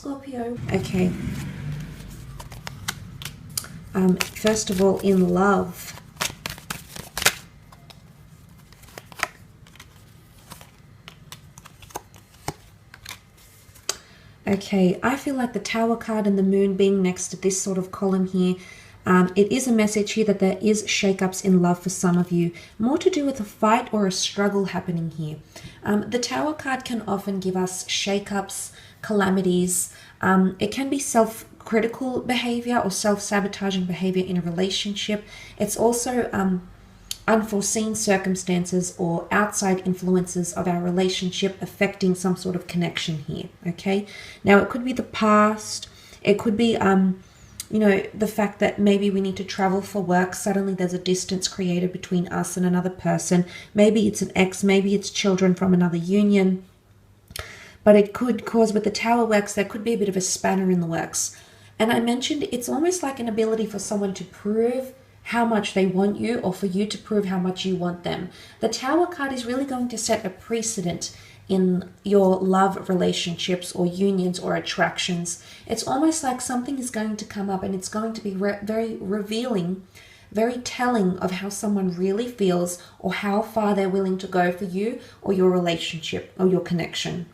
Scorpio. Okay. First of all, in love. Okay, I feel like the Tower card and the Moon being next to this sort of column here, it is a message here that there is shakeups in love for some of you. More to do with a fight or a struggle happening here. The Tower card can often give us shakeups, calamities. It can be self-critical behavior or self-sabotaging behavior in a relationship. It's also unforeseen circumstances or outside influences of our relationship affecting some sort of connection here. Okay, now it could be the past, it could be you know, the fact that maybe we need to travel for work. Suddenly there's a distance created between us and another person. Maybe it's an ex, maybe it's children from another union, but it could cause, with the Tower works, there could be a bit of a spanner in the works. And I mentioned it's almost like an ability for someone to prove how much they want you, or for you to prove how much you want them. The Tower card is really going to set a precedent in your love relationships or unions or attractions. It's almost like something is going to come up and it's going to be very revealing, very telling of how someone really feels or how far they're willing to go for you or your relationship or your connection.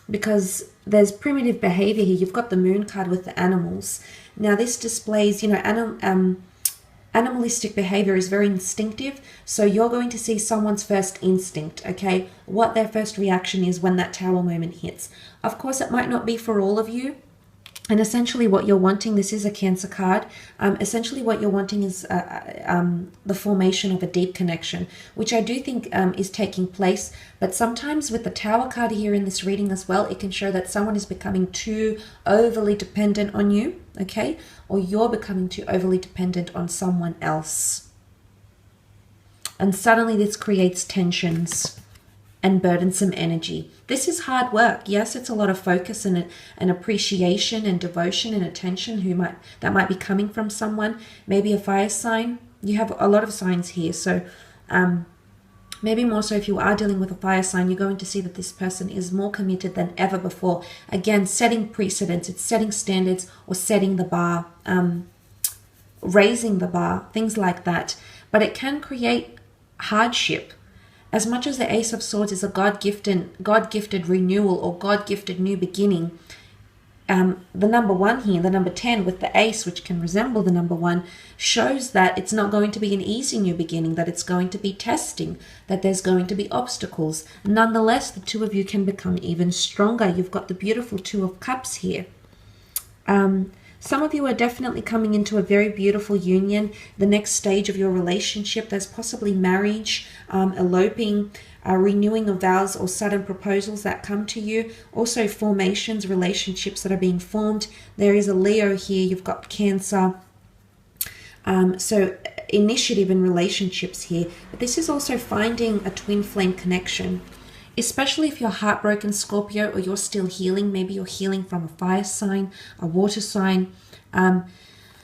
Because there's primitive behavior here. You've got the Moon card with the animals. Now this displays, you know, animalistic behavior is very instinctive, so you're going to see someone's first instinct, okay? What their first reaction is when that Tower moment hits. Of course, it might not be for all of you, and essentially what you're wanting, this is a Cancer card, essentially what you're wanting is the formation of a deep connection, which I do think is taking place. But sometimes with the Tower card here in this reading as well, it can show that someone is becoming too overly dependent on you, okay? Or you're becoming too overly dependent on someone else. And suddenly this creates tensions and burdensome energy. This is hard work. Yes, it's a lot of focus and appreciation and devotion and attention that might be coming from someone. Maybe a fire sign. You have a lot of signs here. So maybe more so if you are dealing with a fire sign, you're going to see that this person is more committed than ever before. Again, setting precedents. It's setting standards or setting the bar, raising the bar, things like that. But it can create hardship. As much as the Ace of Swords is a God-gifted renewal or God-gifted new beginning, the number 1 here, the number 10 with the Ace, which can resemble the number 1, shows that it's not going to be an easy new beginning, that it's going to be testing, that there's going to be obstacles. Nonetheless, the two of you can become even stronger. You've got the beautiful Two of Cups here. Some of you are definitely coming into a very beautiful union, the next stage of your relationship. There's possibly marriage, eloping, renewing of vows or sudden proposals that come to you. Also formations, relationships that are being formed. There is a Leo here. You've got Cancer. So initiative in relationships here. But this is also finding a twin flame connection. Especially if you're heartbroken, Scorpio, or you're still healing. Maybe you're healing from a fire sign, a water sign.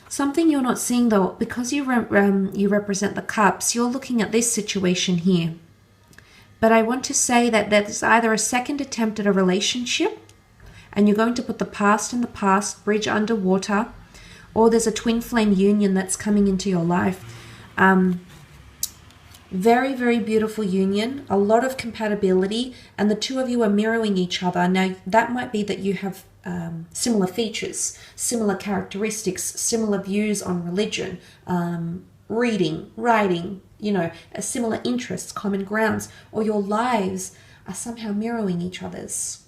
Something you're not seeing though, because you represent the cups, you're looking at this situation here. But I want to say that there's either a second attempt at a relationship, and you're going to put the past in the past, bridge underwater, or there's a twin flame union that's coming into your life. Very, very beautiful union, a lot of compatibility, and the two of you are mirroring each other. Now, that might be that you have similar features, similar characteristics, similar views on religion, reading, writing, you know, similar interests, common grounds, or your lives are somehow mirroring each other's.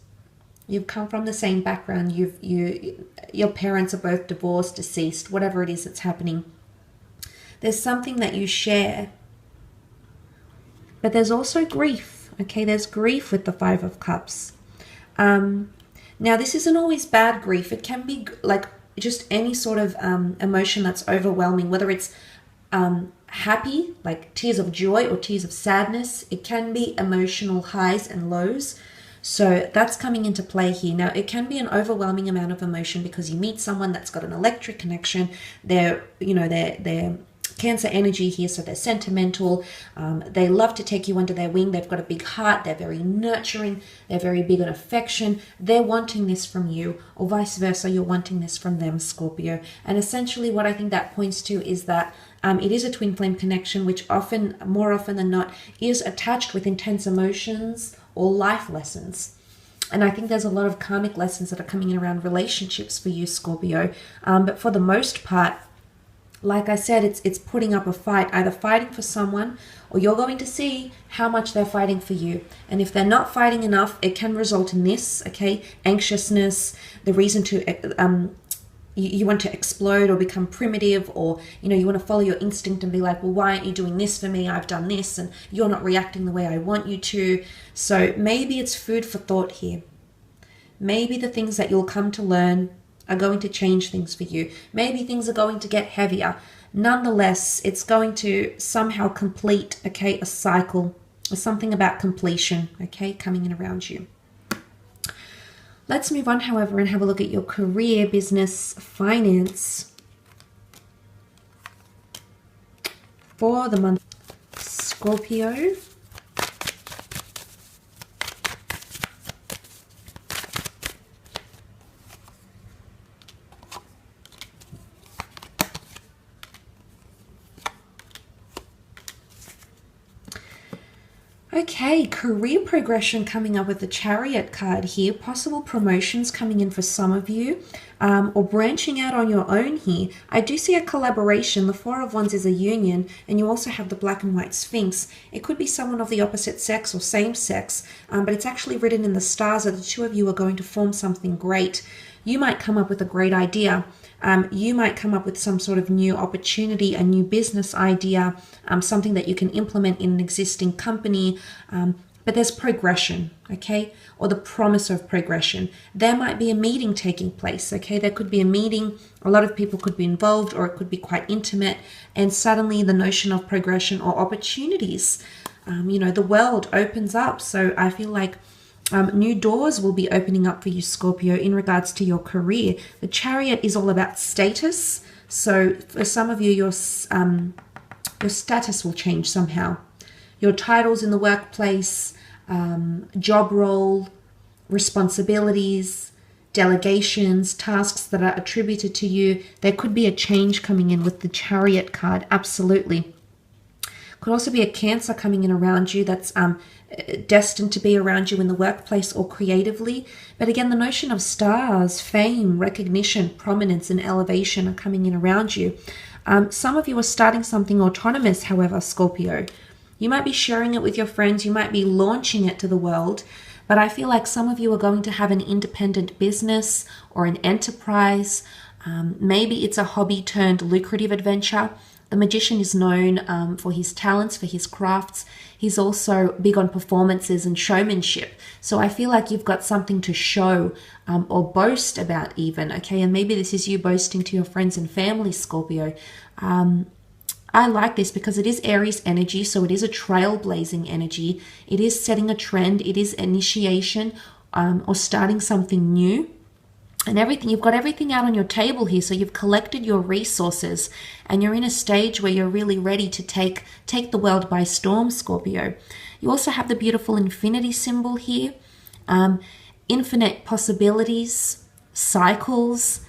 You've come from the same background. Your parents are both divorced, deceased, whatever it is that's happening. There's something that you share. But there's also grief, okay? There's grief with the Five of Cups. Now, this isn't always bad grief. It can be like just any sort of emotion that's overwhelming, whether it's happy, like tears of joy, or tears of sadness. It can be emotional highs and lows. So that's coming into play here. Now, it can be an overwhelming amount of emotion because you meet someone that's got an electric connection. They're Cancer energy here, so they're sentimental. They love to take you under their wing. They've got a big heart. They're very nurturing. They're very big on affection. They're wanting this from you, or vice versa, you're wanting this from them, Scorpio. And essentially what I think that points to is that it is a twin flame connection, which more often than not, is attached with intense emotions or life lessons. And I think there's a lot of karmic lessons that are coming in around relationships for you, Scorpio. But for the most part, like I said, it's putting up a fight, either fighting for someone, or you're going to see how much they're fighting for you. And if they're not fighting enough, it can result in this, okay? Anxiousness, the reason to, you want to explode or become primitive, or, you know, you want to follow your instinct and be like, well, why aren't you doing this for me? I've done this and you're not reacting the way I want you to. So maybe it's food for thought here. Maybe the things that you'll come to learn are going to change things for you. Maybe things are going to get heavier. Nonetheless, it's going to somehow complete, okay, a cycle, or something about completion, okay, coming in around you. Let's move on, however, and have a look at your career, business, finance for the month, Scorpio. Okay, career progression coming up with the Chariot card here. Possible promotions coming in for some of you, or branching out on your own here. I do see a collaboration. The Four of Wands is a union, and you also have the Black and White Sphinx. It could be someone of the opposite sex or same sex, but it's actually written in the stars that the two of you are going to form something great. You might come up with a great idea. You might come up with some sort of new opportunity, a new business idea, something that you can implement in an existing company, but there's progression, okay, or the promise of progression. There might be a meeting taking place, okay, there could be a meeting, a lot of people could be involved, or it could be quite intimate, and suddenly the notion of progression or opportunities, you know, the world opens up. So I feel like new doors will be opening up for you, Scorpio, in regards to your career. The Chariot is all about status. So for some of you, your status will change somehow. Your titles in the workplace, job role, responsibilities, delegations, tasks that are attributed to you. There could be a change coming in with the Chariot card, absolutely. Could also be a Cancer coming in around you that's destined to be around you in the workplace or creatively. But again, the notion of stars, fame, recognition, prominence, and elevation are coming in around you. Some of you are starting something autonomous, however, Scorpio. You might be sharing it with your friends. You might be launching it to the world. But I feel like some of you are going to have an independent business or an enterprise. Maybe it's a hobby turned lucrative adventure. The Magician is known for his talents, for his crafts. He's also big on performances and showmanship. So I feel like you've got something to show or boast about even, okay? And maybe this is you boasting to your friends and family, Scorpio. I like this because it is Aries energy, so it is a trailblazing energy. It is setting a trend. It is initiation or starting something new. And everything, you've got everything out on your table here. So you've collected your resources and you're in a stage where you're really ready to take the world by storm, Scorpio. You also have the beautiful infinity symbol here. Infinite possibilities, cycles,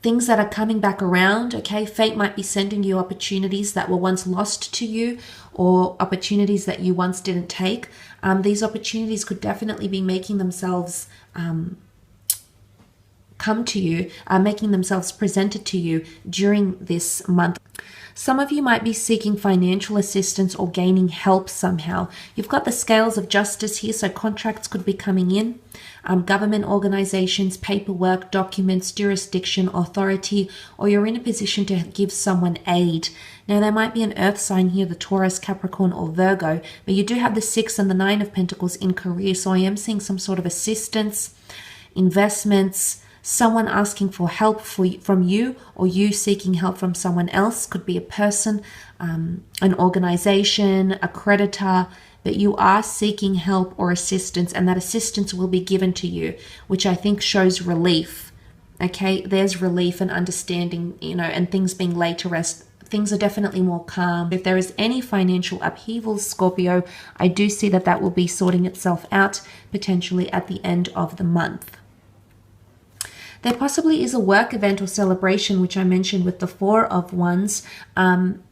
things that are coming back around, okay? Fate might be sending you opportunities that were once lost to you, or opportunities that you once didn't take. These opportunities could definitely be making themselves come to you, making themselves presented to you during this month. Some of you might be seeking financial assistance or gaining help somehow. You've got the scales of justice here, so contracts could be coming in. Government organizations, paperwork, documents, jurisdiction, authority, or you're in a position to give someone aid. Now, there might be an earth sign here, the Taurus, Capricorn, or Virgo, but you do have the 6 and the 9 of Pentacles in career, so I am seeing some sort of assistance, investments, someone asking for help from you, or you seeking help from someone else. Could be a person, an organization, a creditor, but you are seeking help or assistance, and that assistance will be given to you, which I think shows relief. Okay, there's relief and understanding, you know, and things being laid to rest. Things are definitely more calm. If there is any financial upheaval, Scorpio, I do see that that will be sorting itself out potentially at the end of the month. There possibly is a work event or celebration, which I mentioned with the Four of Wands.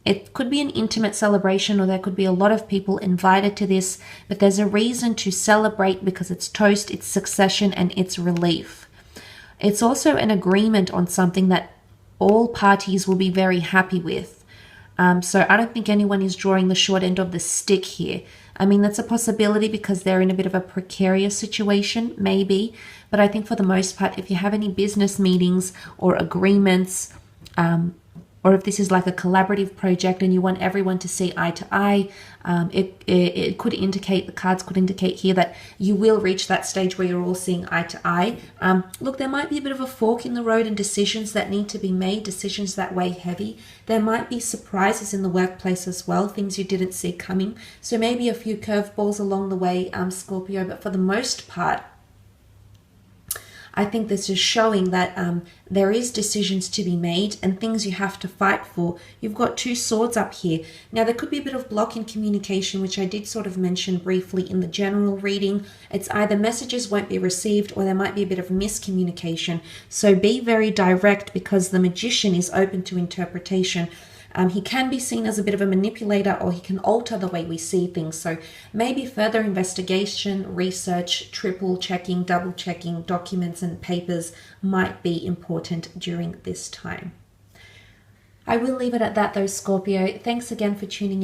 It could be an intimate celebration, or there could be a lot of people invited to this, but there's a reason to celebrate because it's toast, it's succession, and it's relief. It's also an agreement on something that all parties will be very happy with. So I don't think anyone is drawing the short end of the stick here. I mean, that's a possibility because they're in a bit of a precarious situation, maybe. But I think for the most part, if you have any business meetings or agreements, or if this is like a collaborative project and you want everyone to see eye to eye, it could indicate, the cards could indicate here that you will reach that stage where you're all seeing eye to eye. Look, there might be a bit of a fork in the road and decisions that need to be made, decisions that weigh heavy. There might be surprises in the workplace as well, things you didn't see coming. So maybe a few curveballs along the way, Scorpio, but for the most part, I think this is showing that there is decisions to be made and things you have to fight for. You've got two swords up here. Now, there could be a bit of block in communication, which I did sort of mention briefly in the general reading. It's either messages won't be received or there might be a bit of miscommunication. So be very direct because the Magician is open to interpretation. He can be seen as a bit of a manipulator, or he can alter the way we see things. So maybe further investigation, research, triple checking, double checking documents and papers might be important during this time. I will leave it at that though, Scorpio. Thanks again for tuning in.